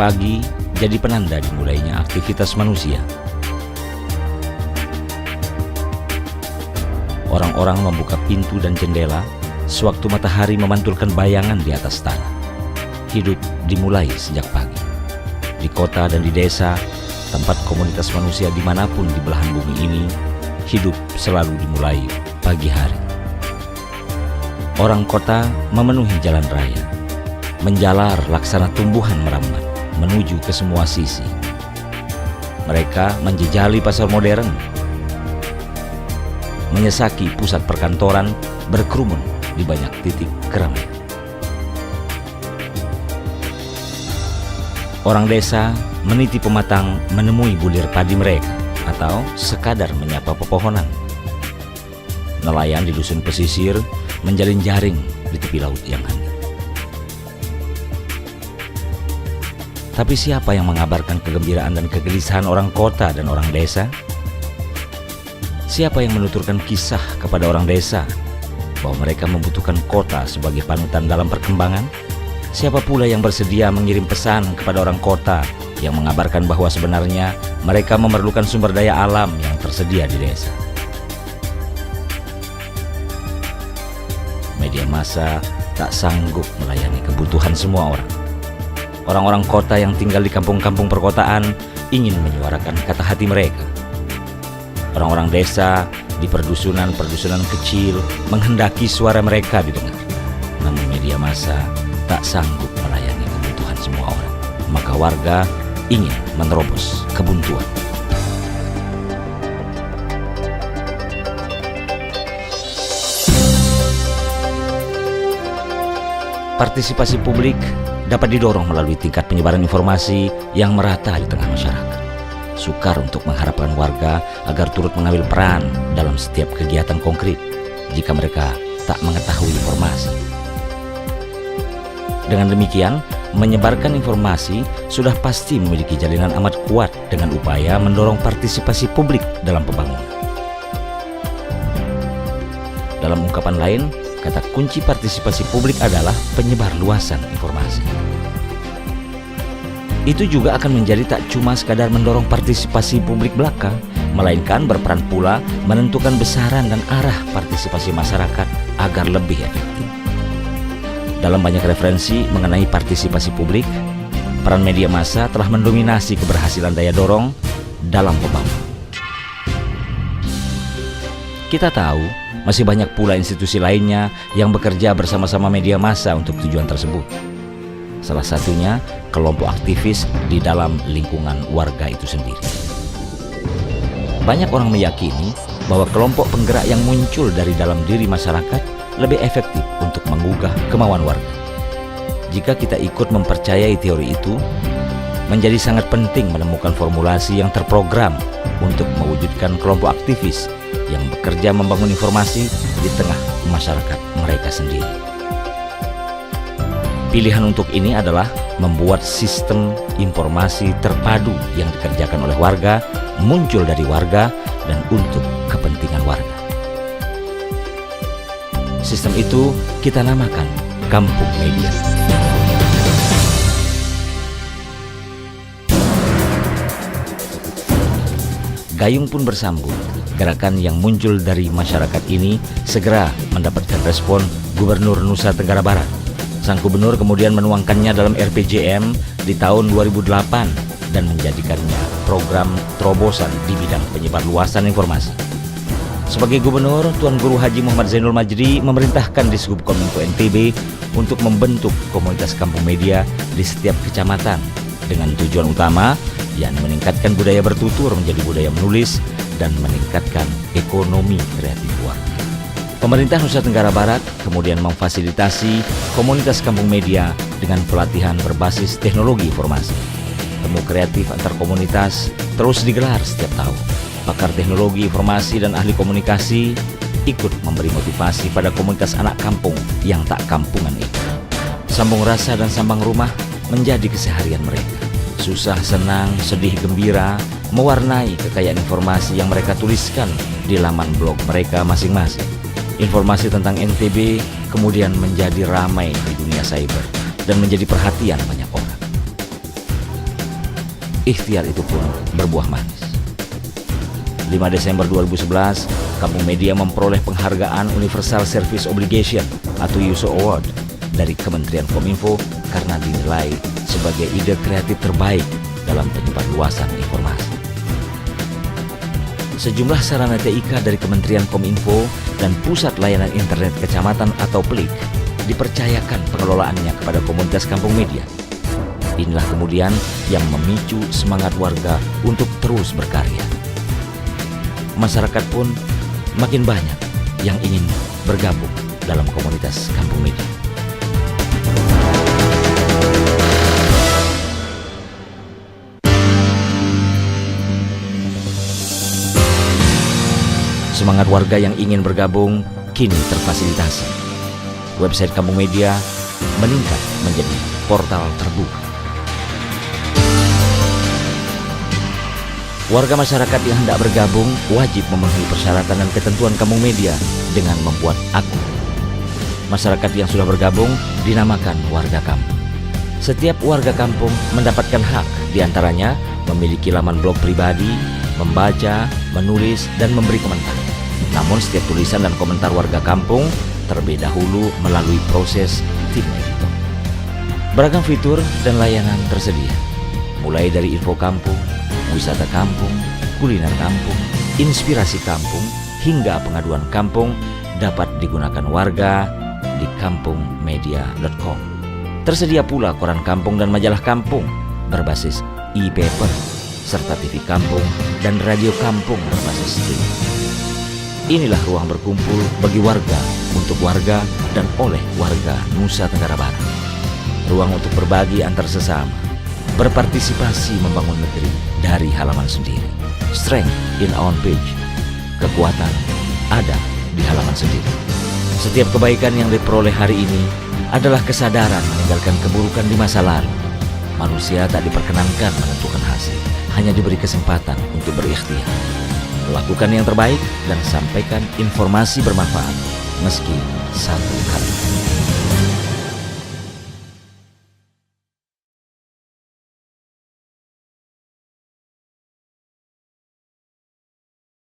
pagi jadi penanda dimulainya aktivitas manusia. Orang-orang membuka pintu dan jendela sewaktu matahari memantulkan bayangan di atas tanah. Hidup dimulai sejak pagi. Di kota dan di desa, tempat komunitas manusia dimanapun di belahan bumi ini, hidup selalu dimulai pagi hari. Orang kota memenuhi jalan raya, menjalar laksana tumbuhan merambat menuju ke semua sisi. Mereka menjejali pasar modern, menyesaki pusat perkantoran, berkerumun di banyak titik keramaian. Orang desa meniti pematang menemui bulir padi mereka atau sekadar menyapa pepohonan. Nelayan di dusun pesisir menjalin jaring di tepi laut yang hangat. Tapi siapa yang mengabarkan kegembiraan dan kegelisahan orang kota dan orang desa? Siapa yang menuturkan kisah kepada orang desa bahwa mereka membutuhkan kota sebagai panutan dalam perkembangan? Siapa pula yang bersedia mengirim pesan kepada orang kota yang mengabarkan bahwa sebenarnya mereka memerlukan sumber daya alam yang tersedia di desa? Media massa tak sanggup melayani kebutuhan semua orang. Orang-orang kota yang tinggal di kampung-kampung perkotaan ingin menyuarakan kata hati mereka. Orang-orang desa di perdusunan-perdusunan kecil menghendaki suara mereka didengar. Namun media massa tak sanggup melayani kebutuhan semua orang. Maka warga ingin menerobos kebuntuan. Partisipasi publik dapat didorong melalui tingkat penyebaran informasi yang merata di tengah masyarakat. Sukar untuk mengharapkan warga agar turut mengambil peran dalam setiap kegiatan konkret jika mereka tak mengetahui informasi. Dengan demikian, menyebarkan informasi sudah pasti memiliki jalinan amat kuat dengan upaya mendorong partisipasi publik dalam pembangunan. Dalam ungkapan lain, kata kunci partisipasi publik adalah penyebar luasan informasi. Itu juga akan menjadi tak cuma sekadar mendorong partisipasi publik belaka, melainkan berperan pula menentukan besaran dan arah partisipasi masyarakat agar lebih efektif. Dalam banyak referensi mengenai partisipasi publik, peran media massa telah mendominasi keberhasilan daya dorong dalam pembangunan. Kita tahu masih banyak pula institusi lainnya yang bekerja bersama-sama media massa untuk tujuan tersebut. Salah satunya kelompok aktivis di dalam lingkungan warga itu sendiri. Banyak orang meyakini bahwa kelompok penggerak yang muncul dari dalam diri masyarakat lebih efektif untuk menggugah kemauan warga. Jika kita ikut mempercayai teori itu, menjadi sangat penting menemukan formulasi yang terprogram untuk mewujudkan kelompok aktivis yang bekerja membangun informasi di tengah masyarakat mereka sendiri. Pilihan untuk ini adalah membuat sistem informasi terpadu yang dikerjakan oleh warga, muncul dari warga, dan untuk kepentingan warga. Sistem itu kita namakan Kampung Media. Gayung pun bersambut. Gerakan yang muncul dari masyarakat ini segera mendapatkan respon Gubernur Nusa Tenggara Barat. Sang gubernur kemudian menuangkannya dalam RPJM di tahun 2008 dan menjadikannya program terobosan di bidang penyebar luasan informasi. Sebagai gubernur, Tuan Guru Haji Muhammad Zainul Majdi memerintahkan Disubkominfo NTB untuk membentuk komunitas kampung media di setiap kecamatan dengan tujuan utama yakni meningkatkan budaya bertutur menjadi budaya menulis dan meningkatkan ekonomi kreatif warga. Pemerintah Nusa Tenggara Barat kemudian memfasilitasi komunitas kampung media dengan pelatihan berbasis teknologi informasi. Temu kreatif antar komunitas terus digelar setiap tahun. Pakar teknologi informasi dan ahli komunikasi ikut memberi motivasi pada komunitas anak kampung yang tak kampungan itu. Sambung rasa dan sambang rumah menjadi keseharian mereka. Susah, senang, sedih, gembira mewarnai kekayaan informasi yang mereka tuliskan di laman blog mereka masing-masing. Informasi tentang NTB kemudian menjadi ramai di dunia cyber dan menjadi perhatian banyak orang. ikhtiar itu pun berbuah manis. 5 Desember 2011, Kampung Media memperoleh penghargaan Universal Service Obligation atau USO Award dari Kementerian Kominfo karena dinilai sebagai ide kreatif terbaik dalam penyebarluasan informasi. Sejumlah sarana TIK dari Kementerian Kominfo dan Pusat Layanan Internet Kecamatan atau PLIK dipercayakan pengelolaannya kepada komunitas Kampung Media. Inilah kemudian yang memicu semangat warga untuk terus berkarya. Masyarakat pun makin banyak yang ingin bergabung dalam komunitas Kampung Media. Semangat warga yang ingin bergabung kini terfasilitasi. Website Kampung Media meningkat menjadi portal terbuka. Warga masyarakat yang hendak bergabung wajib memenuhi persyaratan dan ketentuan Kampung Media dengan membuat akun. Masyarakat yang sudah bergabung dinamakan warga kampung. Setiap warga kampung mendapatkan hak, diantaranya memiliki laman blog pribadi, membaca, menulis, dan memberi komentar. Namun setiap tulisan dan komentar warga kampung terlebih dahulu melalui proses tim editor. Beragam fitur dan layanan tersedia, mulai dari info kampung, wisata kampung, kuliner kampung, inspirasi kampung, hingga pengaduan kampung dapat digunakan warga di kampungmedia.com. Tersedia pula koran kampung dan majalah kampung berbasis e-paper, serta TV kampung dan radio kampung berbasis streaming. Inilah ruang berkumpul bagi warga, untuk warga, dan oleh warga Nusa Tenggara Barat. Ruang untuk berbagi antar sesama, berpartisipasi membangun negeri dari halaman sendiri. Strength in our page. Kekuatan ada di halaman sendiri. Setiap kebaikan yang diperoleh hari ini adalah kesadaran meninggalkan keburukan di masa lalu. Manusia tak diperkenankan menentukan hasil, hanya diberi kesempatan untuk berikhtiar. Lakukan yang terbaik dan sampaikan informasi bermanfaat meski satu kali.